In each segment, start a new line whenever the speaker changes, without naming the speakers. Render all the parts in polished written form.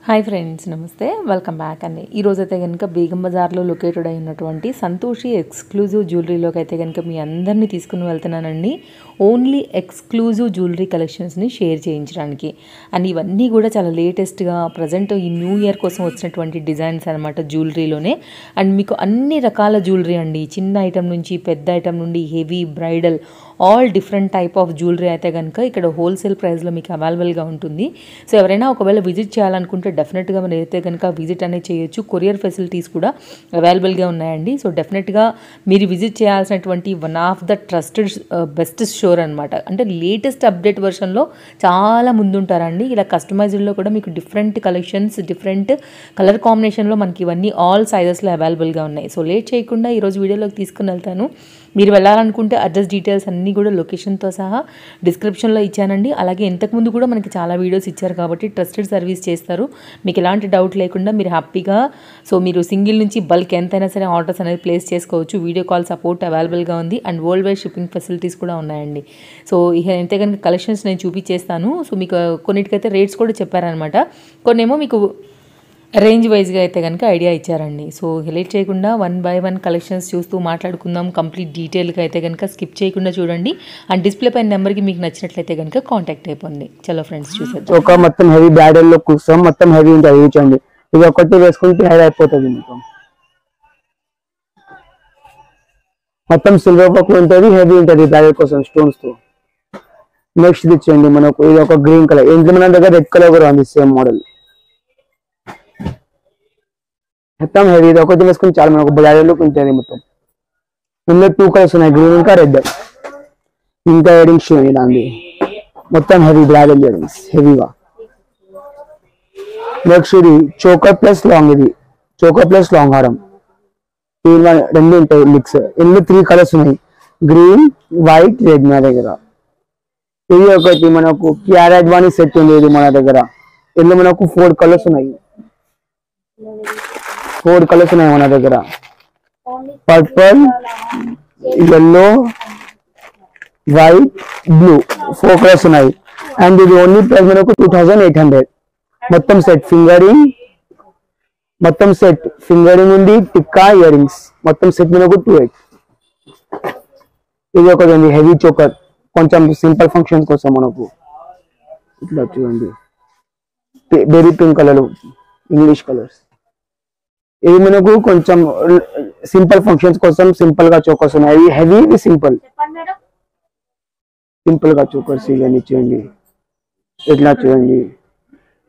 Hi friends, నమస్తే, welcome back అండి. ఈరోజు అయితే కనుక బేగం బజార్లో లొకేటెడ్ అయినటువంటి సంతోషి ఎక్స్క్లూజివ్ జ్యువెలరీలోకి అయితే కనుక మీ అందరినీ తీసుకుని వెళ్తున్నానండి. ఓన్లీ ఎక్స్క్లూజివ్ జ్యువెలరీ కలెక్షన్స్ని షేర్ చేయించడానికి. అండ్ ఇవన్నీ కూడా చాలా లేటెస్ట్గా ప్రజెంట్ ఈ న్యూ ఇయర్ కోసం వచ్చినటువంటి డిజైన్స్ అనమాట జ్యువెలరీలోనే. అండ్ మీకు అన్ని రకాల జ్యువెలరీ అండి, చిన్న ఐటమ్ నుంచి పెద్ద ఐటమ్ నుండి heavy, bridal, all different type of jewellery అయితే కనుక ఇక్కడ హోల్సేల్ ప్రైస్లో మీకు అవైలబుల్గా ఉంటుంది. సో ఎవరైనా ఒకవేళ విజిట్ చేయాలనుకుంటే డెఫినెట్గా మీరు అయితే కనుక విజిట్ అనేది చేయొచ్చు. కొరియర్ ఫెసిలిటీస్ కూడా అవైలబుల్గా ఉన్నాయండి. సో డెఫినెట్గా మీరు విజిట్ చేయాల్సినటువంటి one of the trusted best store అనమాట. అంటే లేటెస్ట్ అప్డేట్ వర్షన్లో చాలా ముందుంటారండి. ఇలా కస్టమైజ్డ్లో కూడా మీకు డిఫరెంట్ కలెక్షన్స్, డిఫరెంట్ కలర్ కాంబినేషన్లో మనకి ఇవన్నీ ఆల్ సైజెస్లో అవైలబుల్గా ఉన్నాయి. సో లేట్ చేయకుండా ఈరోజు వీడియోలోకి తీసుకుని వెళ్తాను. మీరు వెళ్ళాలనుకుంటే అడ్రస్ డీటెయిల్స్ అన్నీ కూడా లొకేషన్తో సహా డిస్క్రిప్షన్లో ఇచ్చానండి. అలాగే ఇంతకుముందు కూడా మనకి చాలా వీడియోస్ ఇచ్చారు కాబట్టి ట్రస్టెడ్ సర్వీస్ చేస్తారు. మీకు ఎలాంటి డౌట్ లేకుండా మీరు హ్యాపీగా మీరు సింగిల్ నుంచి బల్క్ ఎంతైనా సరే ఆర్డర్స్ అనేది ప్లేస్ చేసుకోవచ్చు. వీడియో కాల్ సపోర్ట్ అవైలబుల్గా ఉంది and world wide shipping facilities కూడా ఉన్నాయండి. సో ఇక అయితే కనుక కలెక్షన్స్ నేను చూపించేస్తాను. సో మీకు కొన్నిటికైతే రేట్స్ కూడా చెప్పారనమాట, కొన్నేమో మీకు రేంజ్ వైజ్గా అయితే కనుక ఐడియా ఇచ్చారండి. సో లేట్ చేయకుండా వన్ బై వన్ కలెక్షన్స్ చూస్తూ మాట్లాడుకుందాం. కంప్లీట్ డీటెయిల్గా అయితే కనుక స్కిప్ చేయకుండా చూడండి. అండ్ డిస్ప్లే పైన నెంబర్కి మీకు నచ్చినట్లయితే కనుక కాంటాక్ట్ అయిపోండి. చలో ఫ్రెండ్స్ చూసేద్దాం.
ఒక మొత్తం హెవీ బ్యాడల్ లో కూర్చోం, మొత్తం హెవీ ఉంటుంది. చూడండి, ఇది ఒకటి వేసుకుంటే హెవీ అయిపోతుంది. మొత్తం సిల్వర్ వర్క్ ఉంటుంది, హెవీ ఉంటుంది బ్యాడల్ కోసం స్టోన్స్ తో. నెక్స్ట్ ఇది చూడండి, మనకు ఇది ఒక గ్రీన్ కలర్, ఇంట్లో మన దగ్గర రెడ్ కలర్ కూడా ఉంది సేమ్ మోడల్. మొత్తం హెవీ, ఇది ఒకటి వేసుకుని చాలా మనకు బ్యాడల్ లుక్ ఉంటుంది. మొత్తం ఇందులో 2 కలర్స్ ఉన్నాయి, గ్రీన్ ఇంకా రెడ్. ఇంకా ఇయరింగ్స్ చూడండి దాన్ని, మొత్తం హెవీ బ్యాడల్ ఇయరింగ్స్ హెవీగా. నెక్స్ట్ ఇది చోకర్ ప్లస్ లాంగ్, ఇది చోకర్ ప్లస్ లాంగ్ హారం. రెండు ఉంటాయి మిక్స్. ఇందులో 3 కలర్స్ ఉన్నాయి, గ్రీన్, వైట్, రెడ్ మన దగ్గర. ఇది ఒకటి మనకు క్యారెట్ వాణి సెట్ ఉంది, ఇది మన దగ్గర. ఇందులో మనకు 4 కలర్స్ ఉన్నాయి, 4 కలర్స్ ఉన్నాయి మన దగ్గర. Purple, yellow, white, blue, 4 colours ఉన్నాయి. అండ్ ఇది ఓన్లీ ప్రైస్ మనకు 2800. మొత్తం సెట్ ఫింగరింగ్, మొత్తం సెట్ ఫింగరింగ్ ఉంది, టిక్కా, ఇయరింగ్స్, మొత్తం సెట్ మనకు 2800. ఇది ఒకటి ఉంది హెవీ చోకర్, కొంచెం సింపుల్ ఫంక్షన్స్ కోసం మనకు. ఇట్లా చూడండి, baby pink colour, English colours. ఇది మనకు కొంచెం సింపుల్ ఫంక్షన్స్ కోసం సింపుల్ గా చోకర్స్ ఉన్నాయి. హెవీ, సింపుల్ సింపుల్ గా చోకర్స్ ఇవన్నీ చూడండి. ఇట్లా చూడండి,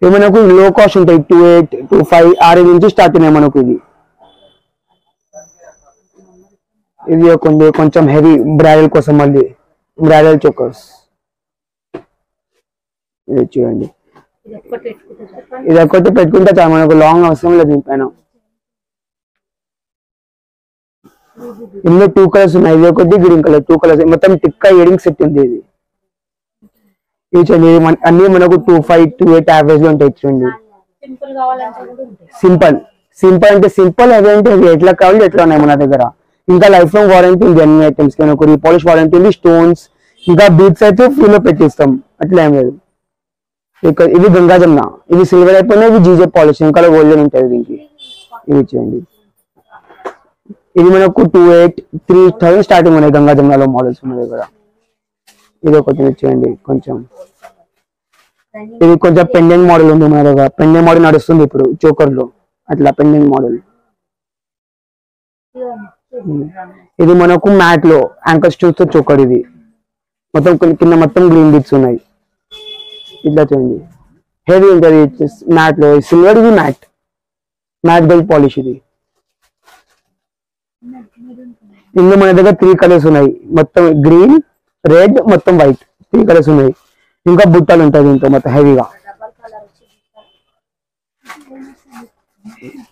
ఇవి మనకు లో కాస్ట్ ఉంటాయి, 2800, 2500, 6 నుంచి స్టార్ట్ ఉన్నాయి మనకు. ఇది కొంచెం హెవీ బ్రైడల్ కోసం, మళ్ళీ బ్రైడల్ చోకర్స్. ఇది చూడండి, ఇది ఒక్కటి పెట్టుకుంటే చాలా మనకు లాంగ్ అవసరం లేదు. దీనిపైన ఇందులో 2 కలర్స్ ఉన్నాయి, ఇది ఒకటి గ్రీన్ కలర్, 2 కలర్స్, మొత్తం టిక్కా ఇయరింగ్ సెట్ ఉంది. ఇది చూడండి, అన్ని మనకు 2500-2800 యావరేజ్ లో ఉంటాయి. చూడండి, సింపుల్ సింపుల్ అంటే సింపుల్, అవి అంటే అవి ఎట్లా కావాలి ఎట్లా ఉన్నాయి మన దగ్గర. ఇంకా లైఫ్ లాంగ్ వారంటీ ఉంది అన్ని ఐటమ్స్ కి. మనకు రీపాలిష్ వారంటీ ఉంది, స్టోన్స్ ఇంకా బీట్స్ అయితే ఫ్రీ లో పెట్టిస్తాం, అట్లా ఏం లేదు. ఇది గంగా జమున, ఇది సిల్వర్ అయిపోయినా, ఇది జీజే పాలిష్, ఇంకా గోల్డెన్ ఉంటుంది దీనికి. ఇవి చూడండి, ఇది మనకు 2800-3000 స్టార్టింగ్ ఉన్నాయి గంగా జమునలో మోడల్స్ మన దగ్గర. ఇది ఒకటి చూడండి, కొంచెం ఇది కొంచెం పెండెంట్ మోడల్ ఉంది మన దగ్గర. పెండెంట్ మోడల్ నడుస్తుంది ఇప్పుడు చోకర్ లో, అట్లా పెండెంట్ మోడల్. ఇది మనకు మ్యాట్ లో యాంకర్ స్టోన్స్ తో చోకర్. ఇది మొత్తం కింద మొత్తం గ్రీన్ బీట్స్ ఉన్నాయి. ఇట్లా చూడండి, హెవీ ఉంటుంది మ్యాట్ లో. సిల్వర్, ఇది మ్యాట్ గోల్డ్ పాలిష్. ఇది ఇందులో మన దగ్గర 3 కలర్స్ ఉన్నాయి, మొత్తం గ్రీన్, రెడ్, మొత్తం వైట్, 3 కలర్స్ ఉన్నాయి. ఇంకా బుట్టాలు ఉంటాయి దీంతో మొత్తం హెవీగా.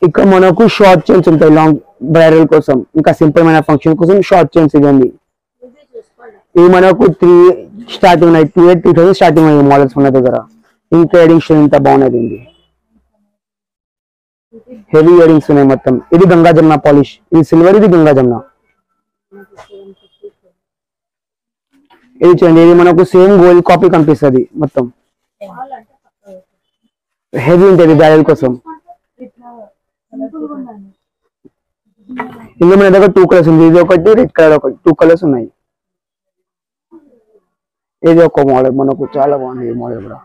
ఇక్కడ మనకు షార్ట్ చైన్స్ ఉంటాయి లాంగ్ బ్రైడల్ కోసం, ఇంకా సింపుల్ మైన ఫంక్షన్ కోసం షార్ట్ చైన్స్. ఇవ్వండి, ఇవి మనకు 3 స్టార్టింగ్ ఉన్నాయి, 2800-3000 స్టార్టింగ్ ఉన్నాయి మోడల్స్ మన దగ్గర. ఇంకా ఇయరింగ్స్ ఇంత బాగున్నది, హెవీ ఇయరింగ్స్ ఉన్నాయి మొత్తం. ఇది గంగా జమున పాలిష్, ఇది సిల్వర్, ఇది గంగా జమున. ఇది చూడండి, ఇది మనకు సేమ్ గోల్డ్ కాపీ కనిపిస్తుంది మొత్తం. హెవీ ఉంటుంది బ్రైడల్ కోసం. ఇంకా మన దగ్గర 2 కలర్స్ ఉంది, ఇది ఒకటి రెడ్ కలర్ ఒకటి, 2 కలర్స్ ఉన్నాయి. ఇది ఒక మోడల్ మనకు చాలా బాగుంది ఈ మోడల్ కూడా.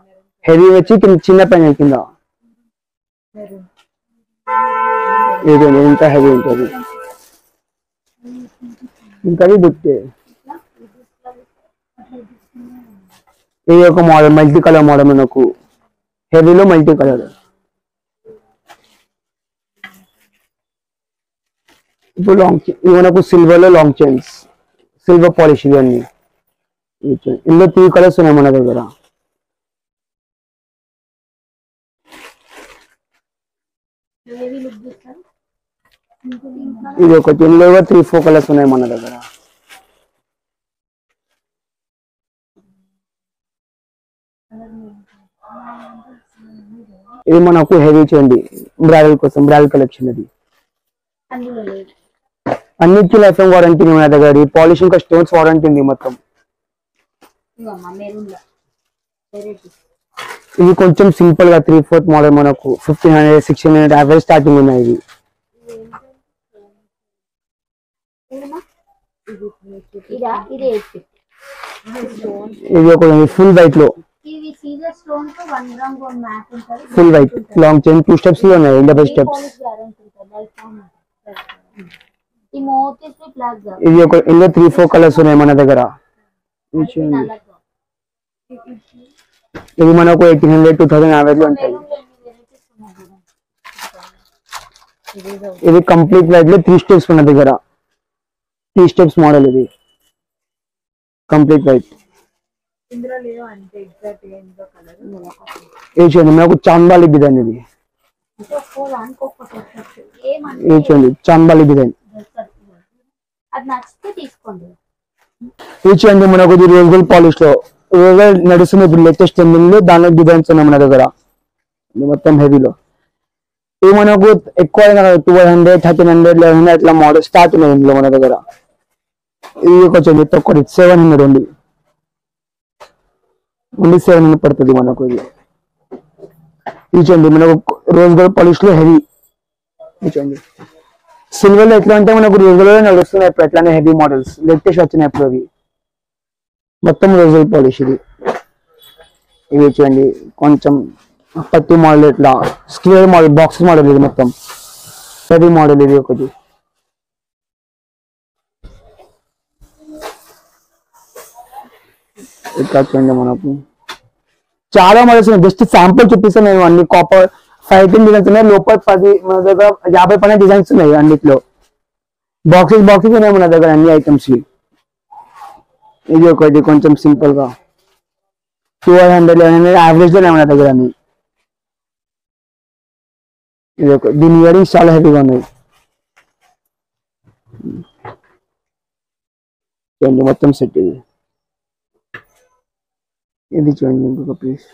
హెవీ వచ్చి చిన్న పెన్ కింద ఇది ఎంత హెవీ ఉంటుంది. ఇంకా దుక్తే ఇది ఒక మోడల్ మల్టీ కలర్ మోడల్ మనకు హెవీలో మల్టీ కలర్. ఇప్పుడు లాంగ్ ఇవి మనకు సిల్వర్ లో లాంగ్ చైన్స్, సిల్వర్ పాలిష్ ఇవన్నీ. ఇందులో 3 కలర్స్ ఉన్నాయి మన దగ్గర. ఇది ఒకటి, ఇందులో 3-4 కలర్స్ ఉన్నాయి మన దగ్గర. ఇది మనకు హెవీ చేయండి బ్రైడల్ కోసం, బ్రైడల్ కలెక్షన్. ఇది అన్నిటికీ లైఫ్ టైం వారంటీ మన దగ్గర. పాలిష్ ఇంకా స్టోన్స్ వారంటీ ఉంది మొత్తం. ఇది కొంచెం సింపుల్ గా 3/4 మోడల్ మనకు 1500-1600 యావరేజ్ స్టార్టింగ్ ఉన్నాయి. ఇది ఒక ఫుల్ వైట్ లో, full white long chain 2 steps లో ఉన్నాయి, డబుల్ స్టెప్స్. ఇది ఒక ఇందులో 3-4 కలర్స్ ఉన్నాయి మన దగ్గర. ఇది మనకు 1800-2000 యావరేజ్ లో ఉంటాయి. ఇది కంప్లీట్ వైట్ లో 3 స్టెప్స్ మన దగ్గర, 3 స్టెప్స్ మోడల్. ఇది కంప్లీట్ వైట్. ఇది చూడండి మనకు చాంబాలి డిజైన్. ఇది చూడండి చాంబాలి డిజైన్. ఇది చూడండి మనకు ఇది రోజ్ గోల్డ్ పాలిష్ లో నడుస్తుంది ఇప్పుడు లేటెస్ట్ ట్రెండింగ్ లో. దానిలో డిజైన్స్ ఉన్నాయి మన దగ్గర మొత్తం హెవీలో. ఇవి మనకు ఎక్కువ 1200, 1300, 1100 అట్లా మోడల్ స్టార్ట్ ఉన్నాయి ఇందులో మన దగ్గర. ఇది కొంచెం తక్కువ 700 ఉంది, ఓన్లీ 700 పడుతుంది మనకు. ఇది చూడండి మనకు రోజ్ గోల్డ్ పాలిష్ లో హెవీ. ఇది చూడండి సిల్వర్ లో ఎట్లా అంటే మనకు రోజ్ గోల్డ్ నడుస్తున్నాయి ఇప్పుడు, ఎట్లానే హెవీ మోడల్స్ లేటెస్ట్ వచ్చినాయి ఇప్పుడు. అవి మొత్తం రోజ్ గోల్డ్ పాలిష్. ఇది చూడండి కొంచెం పత్తి మోడల్, ఇట్లా స్క్వేర్ మోడల్, బాక్స్ మోడల్. ఇది మొత్తం హెవీ మోడల్. ఇది ఒకటి ఇట్లా చూడండి మనకు చాలా మోడల్స్ ఉన్నాయి. జస్ట్ శాంపుల్ చూపిస్తాను నేను. అన్ని కాపర్ 15 డిజైన్స్ ఉన్నాయి, లోపల 10 మన దగ్గర 50 పైన డిజైన్స్ ఉన్నాయి. అన్నిట్లో బాక్సెస్ ఉన్నాయి మన దగ్గర అన్ని ఐటమ్స్. ఇది ఒకటి కొంచెం సింపుల్ గా 1200-1100 యావరేజ్ లో మన దగ్గర అన్ని. ఇది ఒక దీని ఇయరింగ్స్ చాలా హెవీగా ఉన్నాయి. చూడండి మొత్తం సెట్. ఇది చూడండి ఇంకొక పీస్.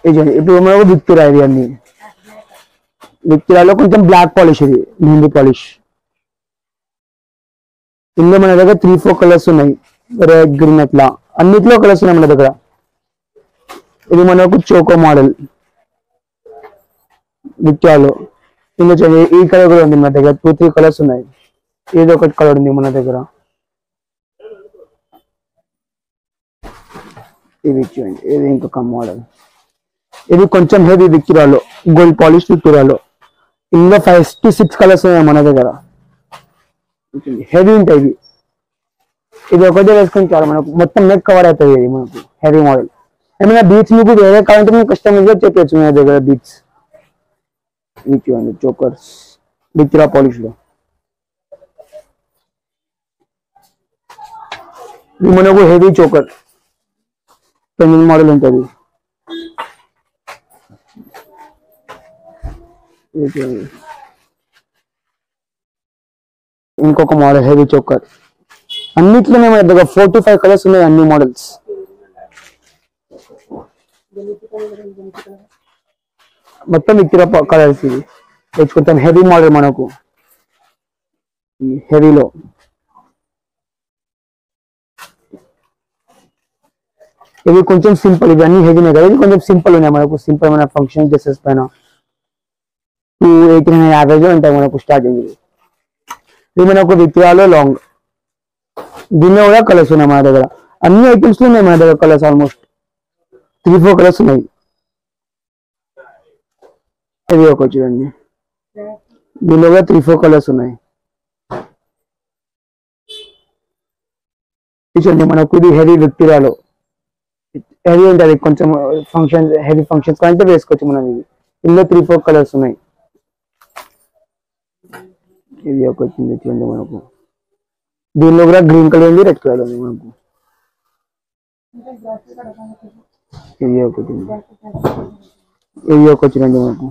ఇది చూడండి ఇప్పుడు మనకు విక్టోరియా. ఇది అన్ని విక్టోరియాలో కొంచెం బ్లాక్ పాలిష్, ఇది మెహందీ పాలిష్. ఇందులో మన దగ్గర 3-4 కలర్స్ ఉన్నాయి, రెడ్, గ్రీన్ అట్లా అన్నిట్లో కలర్స్ ఉన్నాయి మన దగ్గర. ఇది మనకు చోకో మోడల్ విక్టోరియాలో. ఇందులో చూడండి ఈ కలర్ కూడా ఉంది మన దగ్గర, 2-3 కలర్స్ ఉన్నాయి. ఏదో ఒకటి కలర్ ఉంది మన దగ్గర. ఇది చూడండి ఇది ఇంకొక మోడల్. ఇది కొంచెం హెవీ విక్టోరియాలో, గోల్డ్ పాలిష్ విక్టోరియాలో. ఇందులో 5-6 కలర్స్ ఉన్నాయి మన దగ్గర. హెవీ ఉంటాయి. ఇది ఒకటే వేసుకొని చాలా మనకు మొత్తం నెక్ కవర్ అవుతుంది. ఇది మనకు హెవీ మోడల్. ఏమైనా బీట్స్ మీకు వేరే కావాలంటే మీకు కస్టమైజ్ గా చెప్పచ్చు మన దగ్గర బీట్స్. ఇది చూడండి చోకర్స్ విక్టోరియా పాలిష్ లో. ఇది మనకు హెవీ చోకర్ పెంజిల్ మోడల్ ఉంటుంది. ఇంకొక మోడల్ హెవీ చోకర్. అన్నిట్లోనే మన దగ్గర 4-5 కలర్స్ ఉన్నాయి అన్ని మోడల్స్. మొత్తం విక్టోరియా కలర్స్. ఇది తెచ్చుకుంటాం హెవీ మోడల్ మనకు హెవీలో. ఇవి కొంచెం సింపుల్, ఇవన్నీ హెవీనే కదా, ఇది కొంచెం సింపుల్ ఉన్నాయి మనకు, సింపుల్ మన ఫంక్షన్ డ్రెస్సెస్ పైన 289 యావరేజ్ ఉంటాయి మనకు స్టార్టింగ్. ఇది మనకు విత్రాలో లాంగ్, దీనిలో కూడా కలర్స్ ఉన్నాయి మన దగ్గర, అన్ని ఐటమ్స్ లో ఉన్నాయి మన దగ్గర కలర్స్, ఆల్మోస్ట్ 3-4 కలర్స్ ఉన్నాయి. ఇది ఒక చూడండి, దీనిలో కూడా 3-4 కలర్స్ ఉన్నాయి. చూడండి మనకు ఇది హెవీ విక్టోరియాలో, హెవీ ఉంటుంది కొంచెం, ఫంక్షన్స్ హెవీ ఫంక్షన్స్ కంటే వేసుకోవచ్చు మనం. ఇది ఇందులో 3-4 కలర్స్ ఉన్నాయి. ఇది ఒక వచ్చింది చూడండి మనకు, దీనిలో కూడా గ్రీన్ కలర్ ఉంది, రెడ్ కలర్ ఉంది మనకు. ఇది ఒక చూడండి మనకు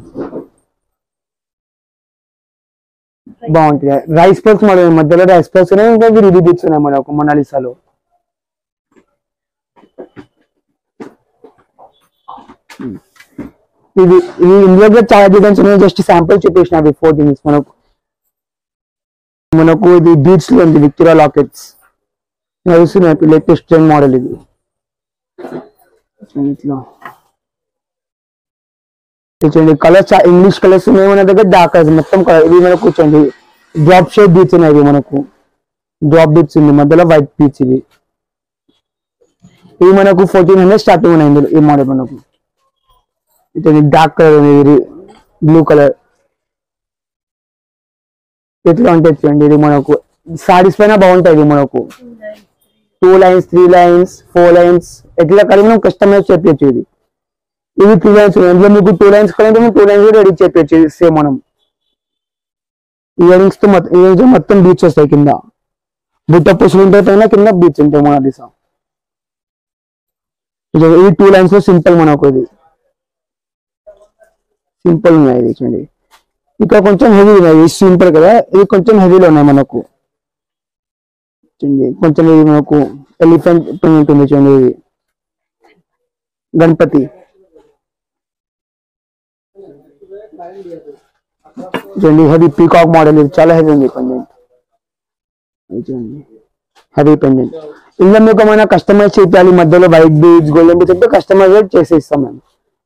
బాగుంటుంది. రైస్ పర్స్ మోడల్, మధ్యలో రైస్ పర్స్ ఉన్నాయి, ఇంకా రుబీ బీట్స్ ఉన్నాయి మనకు మొనాలిసాలో. ఇది ఇందులో కూడా చాలా డిజైన్స్ ఉన్నాయి, జస్ట్ శాంపుల్ చూపించిన అవి 4 థింగ్స్ మనకు. ఇది బీట్స్ లో ఉంది, విక్టోరియా లాకెట్స్ నడుస్తున్నాయి, లేటెస్ట్ ట్రెండ్ మోడల్ ఇది. ఇట్లా చూడండి కలర్స్, ఇంగ్లీష్ కలర్స్ ఉన్నాయి మన దగ్గర, డార్క్ కలర్స్ మొత్తం కలర్. ఇది మనకు కూర్చోండి డ్రాప్ షేప్ బీట్స్ ఉన్నాయి, ఇవి మనకు డ్రాప్ బీట్స్ ఉంది, మధ్యలో వైట్ బీట్స్. ఇవి మనకు 1400 స్టార్టింగ్ ఉన్నాయి ఇందులో. ఈ మోడల్ మనకు డార్క్ కలర్ ఉంది, బ్లూ కలర్. ఎట్లా ఉంటుంది చూడండి, ఇది మనకు సారీస్ పైన బాగుంటాయి. ఇది మనకు 2 లైన్స్ 3 లైన్స్ 4 లైన్స్ ఎట్లా కలిపి మనం కస్టమైజ్ చెప్పచ్చు. ఇది 3 లైన్స్, ఇందులో మీకు 2 లైన్స్ కలిపి 2 లైన్స్ కూడా రెడీ చెప్పచ్చు. సేమ్ మనం ఇయర్ రింగ్స్ తో మొత్తం బీచ్ వస్తాయి, కింద బుట్ట పూసలు ఉంటాయి, పైన కింద బీచ్ ఉంటాయి మొనాలిసా. ఇది 2 లైన్స్ లో సింపుల్ మనకు, ఇది సింపుల్ ఉన్నాయి. ఇది చూడండి ఇక్కడ కొంచెం హెవీ ఉన్నాయి, సింపుల్ కదా, ఇది కొంచెం హెవీలో ఉన్నాయి మనకు. చూడండి కొంచెం ఇది మనకు ఎలిఫెంట్ ప్రింట్ ఉంది చూడండి, ఇది గణపతి. చూడండి హెవీ పీకాక్ మోడల్, ఇది చాలా హెవీ ఉంది పెండెంట్. చూడండి హెవీ పెండెంట్. ఇందులో మీకు ఏమైనా కస్టమైజ్ చేయాలి, మధ్యలో వైట్ బీడ్స్ గోల్డెన్ బీడ్స్ అంటే కస్టమైజ్ చేసి ఇస్తాం మేము.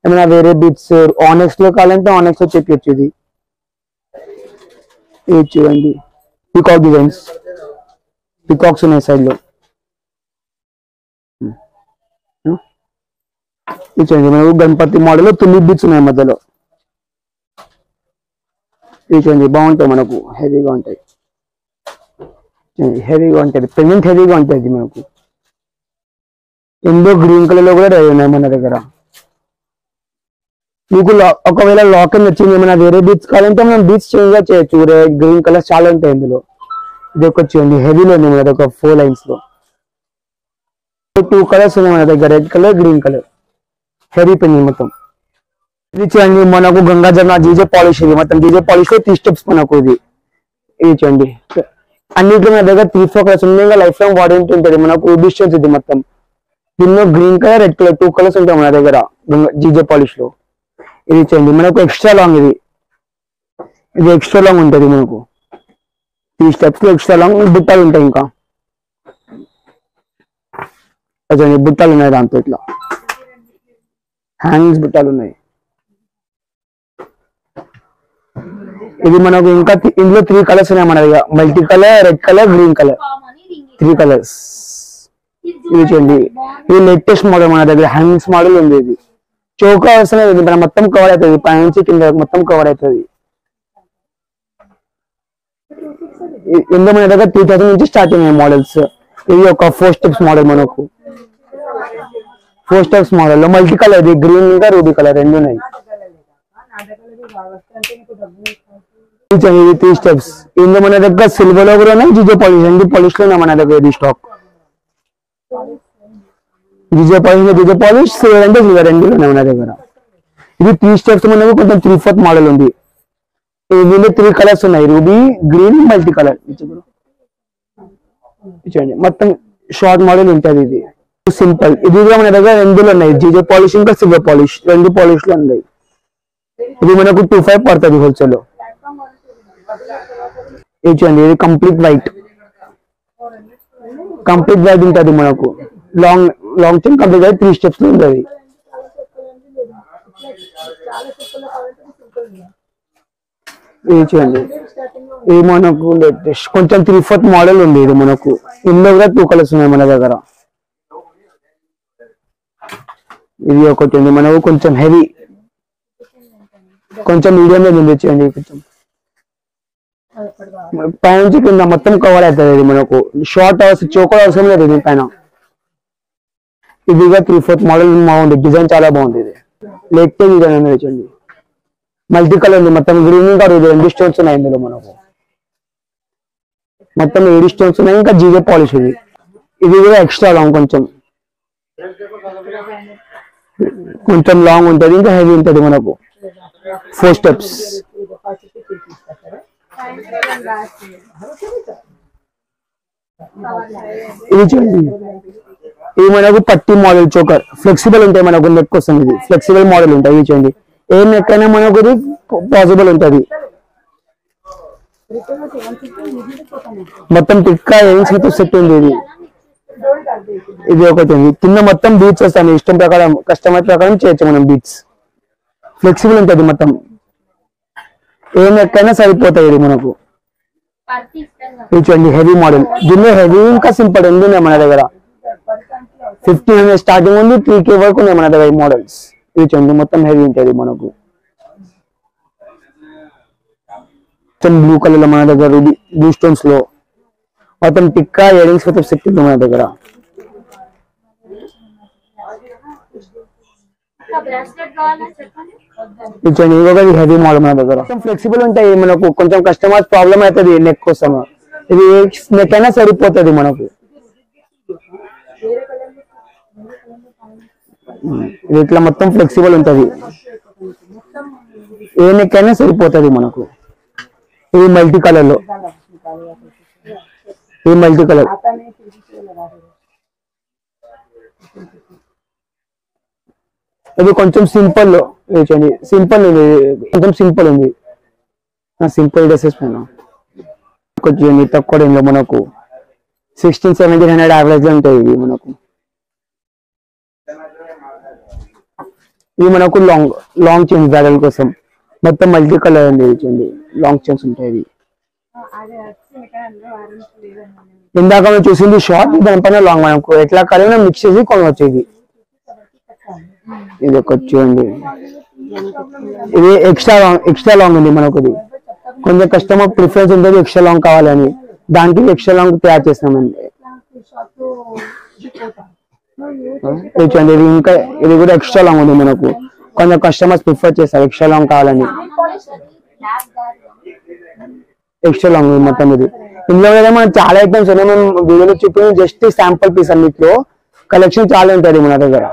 ఏమైనా వేరే బీడ్స్ ఆనెక్స్ లో కావాలంటే ఆనెక్స్ లో చెప్పచ్చు. ఇది చూడండి పీకాక్ డిజైన్స్, పీకాక్స్ ఉన్నాయి సైడ్ లో. ఇది చూడండి మనకు గణపతి మోడల్, తులిప్ బీడ్స్ ఉన్నాయి మధ్యలో. ఇది చూడండి బాగుంటాయి మనకు, హెవీగా ఉంటాయి, హెవీగా ఉంటుంది పెండెంట్, హెవీగా ఉంటుంది మనకు. ఇందులో గ్రీన్ కలర్ లో కూడా రెడీ ఉన్నాయి మన దగ్గర. మీకు ఒకవేళ లాక్ అండ్ వచ్చింది, ఏమైనా వేరే బీట్స్ కావాలంటే మనం బీట్స్ చేంజ్ గా చేయొచ్చు. రెడ్ గ్రీన్ కలర్ చాలా ఉంటాయి ఇందులో. ఇది ఒక చూడండి హెవీలో ఉంది మన దగ్గర, 4 లైన్స్ లో 2 కలర్స్ ఉన్నాయి మన దగ్గర, red colour green colour, heavy pendant మొత్తం. ఇది చూడండి మనకు గంగా జమున జీజే పాలిష్, ఇది మొత్తం జీజే పాలిష్ లో 3 స్టెప్స్ మనకు. ఇది చూడండి అన్నిట్లో మన దగ్గర 3-4 కలర్స్ ఉన్నాయి, లైఫ్ లాంగ్ వారంటీ ఉంటుంది మనకు. రూబీ స్టోన్స్ ఇది మొత్తం, దీనిలో green colour red colour 2 colours ఉంటాయి మన దగ్గర జీజే పాలిష్ లో. ఇది చూడండి మనకు ఎక్స్ట్రా లాంగ్, ఇది ఎక్స్ట్రా లాంగ్ ఉంటుంది మనకు, 3 స్టెప్స్ లో ఎక్స్ట్రా లాంగ్. బుట్టాలు ఉంటాయి, ఇంకా చూడండి బుట్టాలు ఉన్నాయి దాంతో, ఇట్లా హ్యాంగింగ్స్ బుట్టాలు ఉన్నాయి. ఇది మనకు ఇంకా ఇందులో 3 కలర్స్ ఉన్నాయి మన దగ్గర, multi colour, red colour, green colour, 3 colours. ఇది చూడండి ఇది లేటెస్ట్ మోడల్ మన దగ్గర, హ్యాంగింగ్స్ మోడల్ ఉంది. ఇది చౌకా అవసరం లేదు, మన మొత్తం కవర్ అవుతుంది, పైనుంచి కింద మొత్తం కవర్ అవుతుంది. ఇందులో మన దగ్గర 3000 నుంచి స్టార్టింగ్ అయ్యే మోడల్స్. ఇది ఒక 4 స్టెప్స్ మోడల్ మనకు, 4 స్టెప్స్ మోడల్ లో మల్టీ కలర్, ఇది గ్రీన్ ఇంకా రూబీ కలర్ 2 ఉన్నాయి. ఇది 3 స్టెప్స్. ఇందులో మన దగ్గర సిల్వర్ లో కూడా ఉన్నాయి, జీజే పాలిష్ 2 పాలిష్ లో ఉన్నాయి మన దగ్గర. ఇది స్టాక్ జీజే పాలిష్ సిల్వర్ అంటే సిల్వర్ 2 ఉన్నాయి మన దగ్గర. ఇది 3 స్టెప్స్ మనకు కొంచెం 3/4 మోడల్ ఉంది. దీనిలో 3 కలర్స్ ఉన్నాయి, రూబీ, గ్రీన్, మల్టీ కలర్. చూడండి మొత్తం షార్ట్ మోడల్ ఉంటుంది. ఇది సింపుల్, ఇది కూడా మన దగ్గర 2లో ఉన్నాయి, జీజే పాలిష్ ఇంకా సిల్వర్ పాలిష్ 2 పాలిష్ లో ఉన్నాయి. ఇది మనకు 25 పడుతుంది హోల్సేల్ లో. ఇది చూడండి ఇది కంప్లీట్ వైట్ ఉంటుంది మనకు. లాంగ్ లాంగ్ చైన్ కంప్లీట్ అయ్యి 3 స్టెప్స్ లో ఉంది అది. ఇది చూడండి, ఇది మనకు లేటెస్ట్ కొంచెం 3/4 మోడల్ ఉంది. ఇది మనకు ఇందులో కూడా 2 కలర్స్ ఉన్నాయి మన దగ్గర. ఇది ఒకటి ఉంది మనకు కొంచెం హెవీ, కొంచెం మీడియం లో ఉంది చూడండి. కొంచెం పైనుంచి కింద మొత్తం కవర్ అవుతుంది. ఇది మనకు షార్ట్ చోకర్ అవసరం లేదు ఇది పైన. ఇదిగా 3/4 మోడల్ బాగుంది, డిజైన్ చాలా బాగుంది. ఇది లేటెస్ట్ డిజైన్ అనేది చూడండి, మల్టీ కలర్ ఉంది. మొత్తం గ్రీన్ ఇంకా 2 స్టోన్స్ ఉన్నాయి ఇందులో మనకు. మొత్తం 7 స్టోన్స్ ఉన్నాయి. ఇంకా జీజే పాలిష్ ఇది. ఇది కూడా ఎక్స్ట్రా లాంగ్, కొంచెం లాంగ్ ఉంటుంది, ఇంకా హెవీ ఉంటుంది మనకు. 4 స్టెప్స్. ఇది చూడండి, ఇది మనకు పట్టి మోడల్ చోకర్, ఫ్లెక్సిబుల్ ఉంటాయి మనకు. నెక్ కోసం ఇది ఫ్లెక్సిబుల్ మోడల్ ఉంటాయి. ఇది చూడండి, ఏ నెక్ అయినా మనకు ఇది పాసిబుల్ ఉంటుంది. మొత్తం టిక్కా ఎయిన్స్ తో సెట్ ఉంది ఇది. ఇది ఒకటి ఉంది. కింద మొత్తం బీట్స్ వస్తాయి, ఇష్టం ప్రకారం కస్టమర్ ప్రకారం చేయొచ్చు మనం. బీట్స్ ఫ్లెక్సిబుల్ ఉంటుంది మొత్తం, ఏ నెక్ అయినా సరిపోతాయి ఇది మనకు. ఇది చూడండి, హెవీ మోడల్. దీనిలో హెవీ ఇంకా సింపుల్ ఉంది మన దగ్గర. 1500 స్టార్టింగ్ ఉంది, 3K వరకు ఉన్నాయి మన దగ్గర ఈ మోడల్స్. ఇది చూడండి, మొత్తం హెవీ ఉంటుంది మనకు. మొత్తం బ్లూ కలర్ లో మన దగ్గర, బ్లూ స్టోన్స్ లో మొత్తం టిక్కా ఇయరింగ్స్ మొత్తం సెట్ ఉంది మన దగ్గర. ఇది చూడండి, ఇంకొకటి హెవీ మోడల్ మన దగ్గర. కొంచెం ఫ్లెక్సిబుల్ ఉంటాయి మనకు. కొంచెం కస్టమర్స్ ప్రాబ్లం అవుతుంది నెక్ కోసం, ఇది నెక్ అయినా సరిపోతుంది మనకు. ఇది ఇట్లా మొత్తం ఫ్లెక్సిబుల్ ఉంటుంది, ఏ నెక్ అయినా సరిపోతుంది మనకు. ఇది మల్టీ కలర్ లో, ఇది మల్టీ కలర్. ఇది కొంచెం సింపుల్ లో, చూడండి సింపుల్ ఉంది, కొంచెం సింపుల్ ఉంది. సింపుల్ డ్రెస్సెస్ పైన కొంచెం తక్కువ రేంజ్ మనకు 1600-1700 యావరేజ్ లో ఉంటాయి ఇవి మనకు. ఇవి మనకు లాంగ్ చైన్స్ బ్యాడల్ కోసం మొత్తం మల్టీ కలర్ ఉంది. చూడండి, లాంగ్ చైన్స్ ఉంటాయి. ఇందాక మనం చూసింది షార్ట్, దానిపైన లాంగ్. మనకు ఎట్లా కలిగిన మిక్స్ చేసి కొనవచ్చు. ఇది ఒకటి చూడండి, ఇది ఎక్స్ట్రా లాంగ్ ఉంది మనకు. ఇది కొంచెం కస్టమర్ ప్రిఫరెన్స్ ఉంటుంది, ఎక్స్ట్రా లాంగ్ కావాలని, దానికి ఎక్స్ట్రా లాంగ్ తయారు చేసినామండి. చూడండి, ఇది ఇంకా ఇది కూడా ఎక్స్ట్రా లాంగ్ ఉంది మనకు. కొంచెం కస్టమర్స్ ప్రిఫర్ చేస్తారు ఎక్స్ట్రా లాంగ్ కావాలని. ఎక్స్ట్రా లాంగ్ మొత్తం ఇది. ఇందులో కూడా మనం చాలా ఐటమ్స్ ఉన్నాయి. మనం వీడియోలో చూపి జస్ట్ శాంపుల్ పీస్, అన్నిట్లో కలెక్షన్ చాలా ఉంటుంది మన దగ్గర.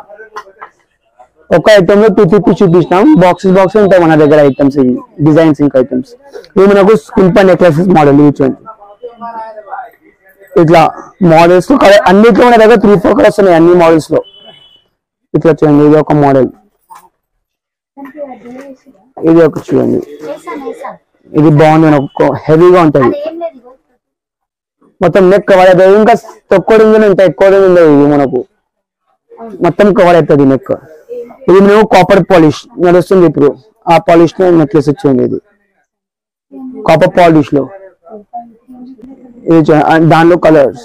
ఒక ఐటమ్ లో 2-3 పీస్ చూపిస్తాం. బాక్సెస్ ఉంటాయి మన దగ్గర ఐటమ్స్, ఇవి డిజైన్స్ ఇంకా ఐటమ్స్. ఇవి మనకు స్కిల్పా నెక్లెసెస్ మోడల్. ఇవి చూడండి, ఇట్లా మోడల్స్ అన్నిట్లో మన దగ్గర 3-4 కలర్స్ ఉన్నాయి అన్ని మోడల్స్ లో. ఇట్లా చూడండి, ఇది ఒక మోడల్. ఇది ఒక చూడండి, ఇది బాగుంది, హెవీగా ఉంటుంది. మొత్తం నెక్ కవర్ అవుతుంది. ఇంకా తక్కువ రింగ్ ఉంటాయి, ఎక్కువ రింగ్ ఉండదు. ఇది మనకు మొత్తం కవర్ అవుతుంది నెక్. ఇది మేము కాపర్ పాలిష్ నడుస్తుంది ఇప్పుడు, ఆ పాలిష్ లో నెక్లెస్ వచ్చింది. ఇది కాపర్ పాలిష్ లో. ఇది దానిలో కలర్స్.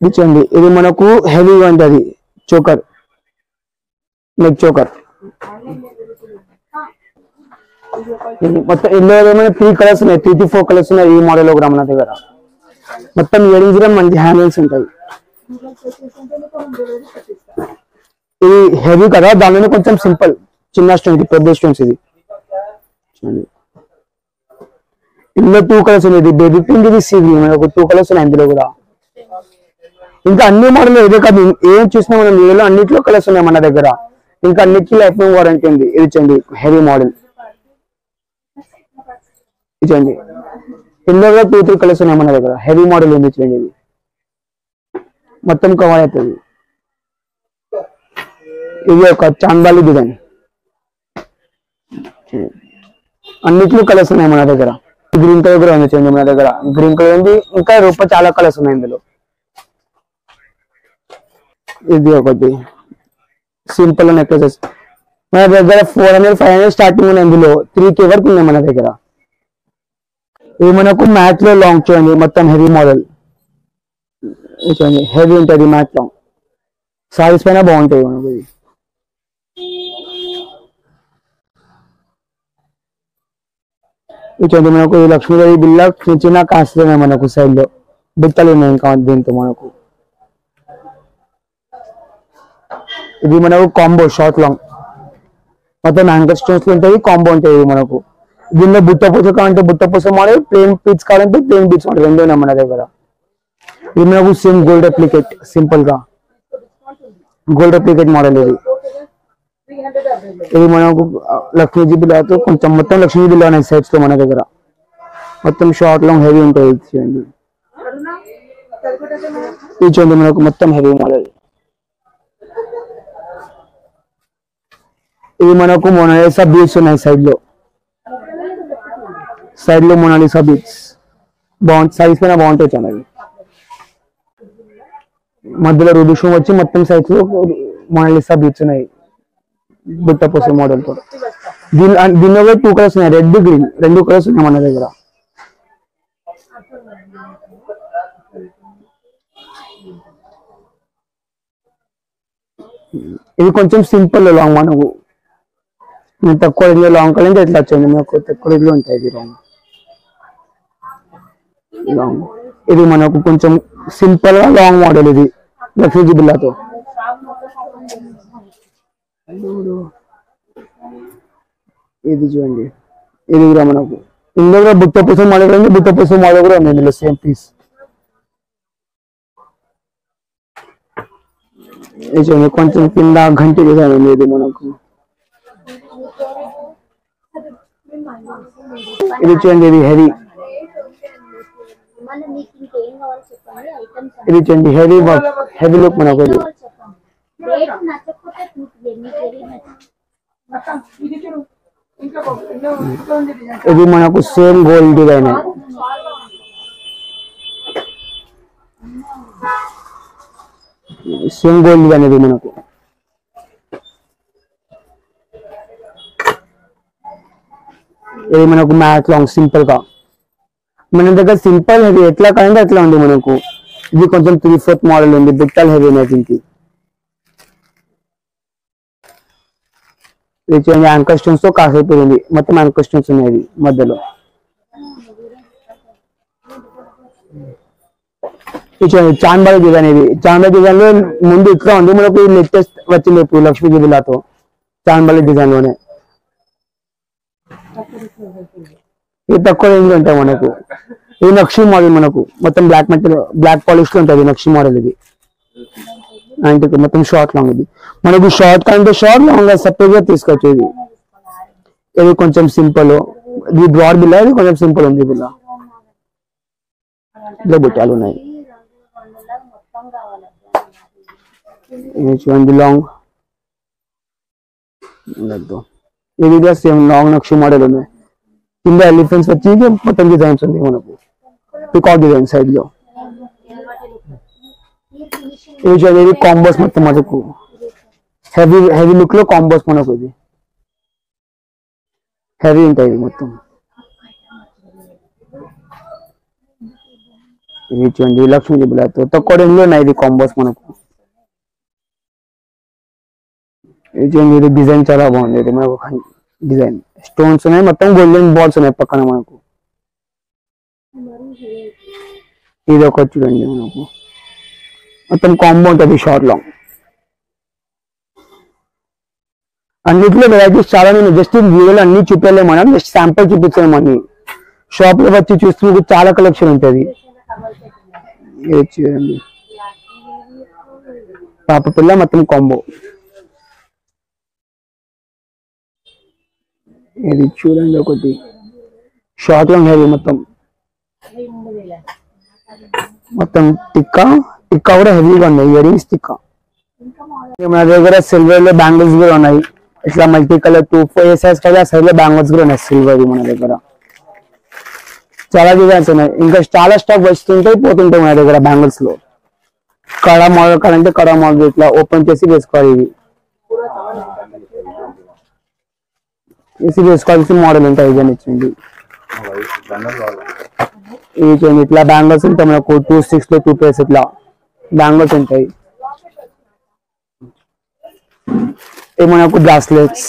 ఇది చూడండి, ఇది మనకు హెవీగా ఉంటుంది. Choker, neck choker. మొత్తం ఇందులో ఏమైనా 3 కలర్స్ ఉన్నాయి, 3-4 కలర్స్ ఉన్నాయి ఈ మోడల్ లో కూడా మన దగ్గర. మొత్తం ఇయరింగ్స్ కూడా మంచి హ్యాండిల్స్ ఉంటాయి. ఇది హెవీ కదా, దానిలో కొంచెం సింపుల్ చిన్న స్టోన్స్, పెద్ద స్టోన్స్. ఇది ఇందులో 2 కలర్స్ ఉన్నాయి. ఇది బేబీ పింక్, ఇది సీ గ్రీన్. మనకు 2 కలర్స్ ఉన్నాయి ఇందులో కూడా. ఇంకా అన్ని మోడల్ ఇదే కాదు, ఏం చూసినా మనం వీడియోలో అన్నిట్లో కలర్స్ ఉన్నాయి మన దగ్గర. ఇంకా అన్నిటికీ లైఫ్ టైం వారంటీ ఉంది. ఇది చూడండి, హెవీ మోడల్. ఇది చూడండి, ఇందులో కూడా 2-3 కలర్స్ ఉన్నాయి మన దగ్గర. హెవీ మోడల్ ఉంది చూడండి, ఇది మొత్తం కవర్ అవుతుంది. ఇది ఒక చాందాలి డిజైన్. అన్నిట్లో కలర్స్ ఉన్నాయి మన దగ్గర. గ్రీన్ కలర్ కూడా ఉంది మన దగ్గర. గ్రీన్ కలర్ ఉంది, ఇంకా రూప చాలా కలర్స్ ఉన్నాయి ఇందులో. ఇది ఒకటి సింపుల్ నెక్లెసెస్ మన దగ్గర 400, 500 స్టార్టింగ్ ఉన్నాయి. ఇందులో 3K వరకు ఉన్నాయి మన దగ్గర. ఇది మనకు మ్యాట్ లో లాంగ్ చూడండి, మొత్తం హెవీ మోడల్ చూడండి, హెవీ ఉంటుంది మ్యాట్ లాంగ్. సారీస్ పైన బాగుంటాయి మనకు. ఇది చూడండి మనకు లక్ష్మీదేవి బిల్ల చిన్న చిన్న కాస్ట్లు ఉన్నాయి మనకు, సైడ్ లో బుట్టలు ఉన్నాయి ఇంకా దీంతో మనకు. ఇది మనకు కాంబో షార్ట్ లాంగ్, మొత్తం యాంకర్ స్టోన్స్ ఉంటాయి, కాంబో ఉంటాయి మనకు. దీనిలో బుట్ట పూస కావాలంటే బుట్ట పూస మోడల్, ప్లేన్ బీట్స్ కావాలంటే ప్లేన్ బీట్స్ మోడల్, రెండు ఉన్నాయి మన దగ్గర. ఇది మనకు సేమ్ గోల్డ్ అప్లికేట్, సింపుల్ గా గోల్డ్ అప్లికేట్ మోడల్. ఇది మనకు లక్ష్మీజీ బిల్లాతో కొంచెం మొత్తం లక్ష్మీ బిల్లా ఉన్నాయి సైడ్స్ లో మన దగ్గర. మొత్తం షార్ట్ లాంగ్ హెవీ ఉంటాయి. చూడండి ఇది చూడండి మనకు మొత్తం హెవీ మోడల్. ఇది మనకు మొనాలిసా బీట్స్ ఉన్నాయి సైడ్ లో, మొనాలిసా బీట్స్ బాగుంటుంది, సైజ్ పైన బాగుంటాయి చాలా. మధ్యలో రుదుషం వచ్చి మొత్తం సైజ్ లో మొనాలిసా బీట్స్ ఉన్నాయి బుట్ట పూస మోడల్ తో. దీనిలో 2 కలర్స్ ఉన్నాయి, రెడ్ గ్రీన్, 2 కలర్స్ ఉన్నాయి మన దగ్గర. ఇది కొంచెం సింపుల్ లాంగ్ మనకు, తక్కువ రేంజ్ లో లాంగ్ కలర్ ఎట్లా వచ్చింది మనకు, తక్కువ రేంజ్ లో ఉంటాయి లాంగ్. ఇది మనకు కొంచెం సింపుల్ గా లాంగ్ మోడల్, ఇది లక్ష్మీజీ బిల్లాతో. ఇది చూడండి, ఇది కూడా మనకు ఇందులో కూడా బుట్ట పూస మోడల్ ఉంది, బుట్ట పూస మోడల్ కూడా ఉంది ఇందులో సేమ్ పీస్. ఇది చూడండి కొంచెం కింద గంటి డిజైన్ ఉంది ఇది మనకు. ఇది చూడండి, ఇది హెవీ, ఇది చూడండి హెవీ వర్క్, హెవీ లుక్ మనకు. ఇది మనకు same gold design, same gold design ఇది మనకు. ఇది మనకు మ్యాట్ లాంగ్ సింపుల్ గా మన దగ్గర సింపుల్ హెవీ ఎట్లా కావాలంటే అట్లా ఉంది మనకు. ఇది కొంచెం 3/4 మోడల్ ఉంది, బిట్టల్ హెవీ ఉన్నాయి దీనికి. ఇది చూడండి యాంకర్ స్టోన్స్ తో కాసైపోయింది, మొత్తం యాంకర్ స్టోన్స్ ఉన్నాయి మధ్యలో. ఇది చూడండి చాంబాలి డిజైన్, ఇది చాంబాలి డిజైన్ లో ముందు ఇట్లా ఉంది మనకు, లేటెస్ట్ వచ్చింది ఇప్పుడు లక్ష్మీజీ బిల్లాతో చాంబాలి డిజైన్ లోనే. ఇది తక్కువ రేంజ్ లో ఉంటాయి మనకు. ఇది నక్షి మోడల్ మనకు, మొత్తం బ్లాక్ మెటల్, బ్లాక్ పాలిష్ లో ఉంటుంది నక్షి మోడల్. ఇది అంటే మొత్తం షార్ట్ లాంగ్, ఇది మనకు షార్ట్ కంటే షార్ట్ లాంగ్ సెపరేట్ గా తీసుకోవచ్చు. ఇది కొంచెం సింపుల్, ఇది బ్రాడ్ బిల్ల, ఇది కొంచెం సింపుల్ ఉంది బిల్ల. ఇలా బుట్టాలు ఉన్నాయి. ఇది చూడండి లాంగ్, ఇది కూడా సేమ్ లాంగ్ నక్షి మోడల్ ఉన్నాయి. కింద ఎలిఫెంట్స్ వచ్చి మొత్తం డిజైన్స్ ఉంది మనకు, పికాక్ డిజైన్ సైడ్ లో. ఇది చూడండి కాంబోస్ మొత్తం మనకు హెవీ హెవీ లుక్ లో కాంబోస్ మనకు. ఇది హెవీ ఉంటాయి మొత్తం. ఇది చూడండి లక్ష్మీ బిల్లాతో తక్కువ రేంజ్ లో ఉన్నాయి ఇది కాంబోస్ మనకు. ఇది చూడండి, ఇది డిజైన్ చాలా బాగుంది. ఇది మనకు డిజైన్ స్టోన్స్ ఉన్నాయి, మొత్తం గోల్డెన్ బాల్స్ ఉన్నాయి పక్కన మనకు. ఇది ఒక చూడండి మనకు మొత్తం కాంబో ఉంటుంది షార్ట్ లాంగ్. అన్నిట్లో వెరైటీస్ చాలా నేను జస్ట్ వీడియోలో అన్ని చూపించలేము మనం, జస్ట్ శాంపుల్ చూపించాము అన్ని. షాప్ లో వచ్చి చూస్తే మీకు చాలా కలెక్షన్ ఉంటుంది. ఇది చూడండి పాప పిల్ల మొత్తం కాంబో. ఇది చూడండి ఒకటి షార్ట్ లాంగ్ హెవీ మొత్తం టిక్కా కూడా హెవీగా ఉన్నాయి. Ear rings tikka. మన దగ్గర సిల్వర్ లో బ్యాంగిల్స్ కూడా ఉన్నాయి, ఇట్లా మల్టీ కలర్ 2 4 సైజ్ కదా, సైజ్ లో బ్యాంగిల్స్ కూడా ఉన్నాయి సిల్వర్ మన దగ్గర. చాలా డిజైన్స్ ఉన్నాయి, ఇంకా చాలా స్టాక్ వస్తుంటాయి పోతుంటాయి మన దగ్గర బ్యాంగిల్స్ లో. కడా మోడల్ కావాలంటే కడా మోడల్ ఇట్లా ఓపెన్ చేసి వేసుకోవాలి. ఇది వేసుకోవాల్సిన మోడల్ ఉంటాయి. డిజైన్ ఇచ్చింది ఇది చూడండి, ఇట్లా బ్యాంగిల్స్ ఉంటాయి మనకు 2/6 లో 2 pairs ఇట్లా బ్యాంగిల్స్ ఉంటాయి. ఇవి మనకు బ్రాస్లెట్స్,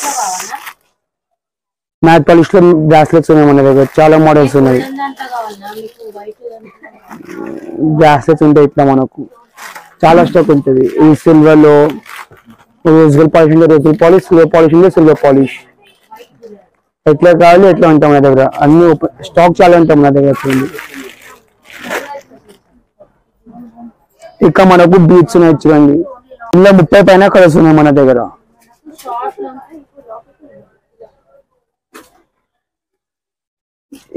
మ్యాట్ పాలిష్ లో బ్రాస్లెట్స్ ఉన్నాయి మన దగ్గర, చాలా మోడల్స్ ఉన్నాయి. బ్రాస్లెట్స్ ఉంటాయి ఇట్లా మనకు చాలా స్టాక్ ఉంటుంది. ఈ సిల్వర్ లో రోజ్గోల్డ్ పాలిష్ ఉంటే రోజ్గోల్డ్ పాలిష్, సిల్వర్ పాలిష్ ఉంటే సిల్వర్ పాలిష్, ఎట్లా కావాలి ఎట్లా ఉంటాం మన దగ్గర. అన్ని స్టాక్ చాలా ఉంటాం మన దగ్గర. చూడండి ఇక్కడ మనకు బీట్స్ ఉన్నాయి చూడండి, ఇందులో 30 పైన కలర్స్ ఉన్నాయి మన దగ్గర.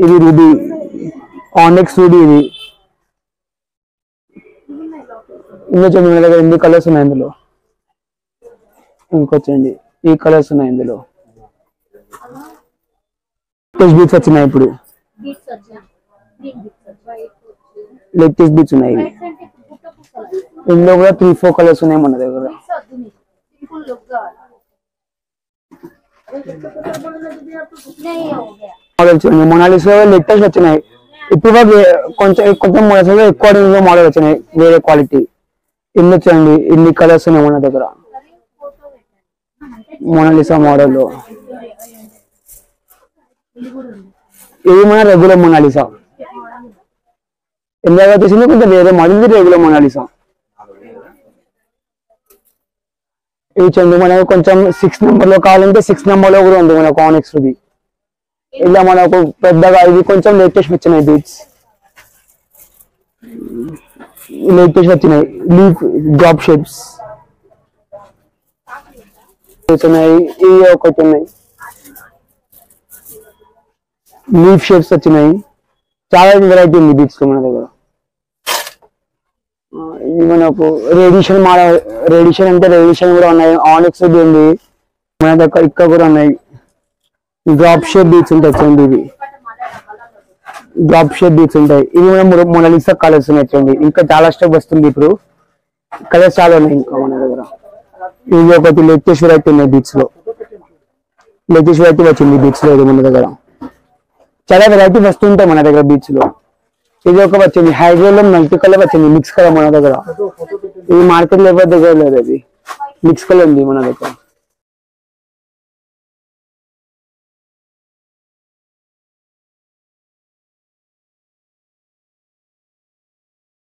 ఇది రూబీ, ఆనెక్స్ రూబీ. ఇది ఇందులో చూడండి మన దగ్గర ఎన్ని కలర్స్ ఉన్నాయి ఇందులో. ఇంకొచ్చండి ఈ కలర్స్ ఉన్నాయి ఇందులో. బీట్స్ వచ్చినాయి ఇప్పుడు, లేటెస్ట్ బీట్స్ ఉన్నాయి. ఇందులో కూడా 3-4 కలర్స్ ఉన్నాయి మన దగ్గర. మోడల్ చూడండి, మొనాలిసా లేటెస్ట్ వచ్చినాయి ఇప్పుడు. కొంచెం మోడల్స్ ఎక్కువ మోడల్ వచ్చినాయి వేరే క్వాలిటీ. ఇన్ని చూడండి ఇన్ని కలర్స్ ఉన్నాయి మన దగ్గర మొనాలిసా మోడల్. ఇది మన రెగ్యులర్ మొనాలిసా, ఇండియాగా వచ్చేసింది కొంచెం వేరే మోడల్. ఇది రెగ్యులర్ మొనాలిసా. ఇది చూడండి మనకు కొంచెం 6 నెంబర్ లో కావాలంటే 6 నెంబర్ లో కూడా ఉంది మనకు ఆనెక్స్ ఇది. ఇలా మనకు పెద్దగా ఇది కొంచెం లేటెస్ట్ వచ్చినాయి బీట్స్, లేటెస్ట్ వచ్చినాయి. లీఫ్ డ్రాప్ షేప్స్ ఉన్నాయి, ఇవి ఒకటి ఉన్నాయి. లీఫ్ షేప్స్ వచ్చినాయి, చాలా వెరైటీ ఉంది బీట్స్ లో మన దగ్గర. ఇది మనకు రేడియేషన్ మోడల్, రేడియేషన్ అంటే రేడియేషన్ కూడా ఉన్నాయి. ఆనెక్స్ ఉంది మన దగ్గర, ఇక్కడ కూడా ఉన్నాయి. డ్రాప్ షేప్ బీట్స్ ఉంటాయి చూడండి, ఇవి డ్రాప్ షేప్ బీట్స్ ఉంటాయి. ఇవి మనం మొనాలిసా కలర్స్ ఉన్నాయి చూడండి. ఇంకా చాలా స్టెప్ వస్తుంది ఇప్పుడు, కలర్స్ చాలా ఉన్నాయి ఇంకా మన దగ్గర. ఇది ఒకటి లేటెస్ట్ వెరైటీ ఉన్నాయి బీట్స్ లో, లేటెస్ట్ వెరైటీ వచ్చింది బీట్స్ లో. ఇది మన దగ్గర చాలా వెరైటీ వస్తుంటాయి మన దగ్గర బీచ్ లో. ఇది ఒక వచ్చింది హైడ్రోలో మల్టీ కలర్ వచ్చింది, మిక్స్ కలర్ మన దగ్గర. ఇది మార్కెట్ లో ఎవరి దగ్గర లేదు, అది మిక్స్ కలర్ ఉంది మన దగ్గర.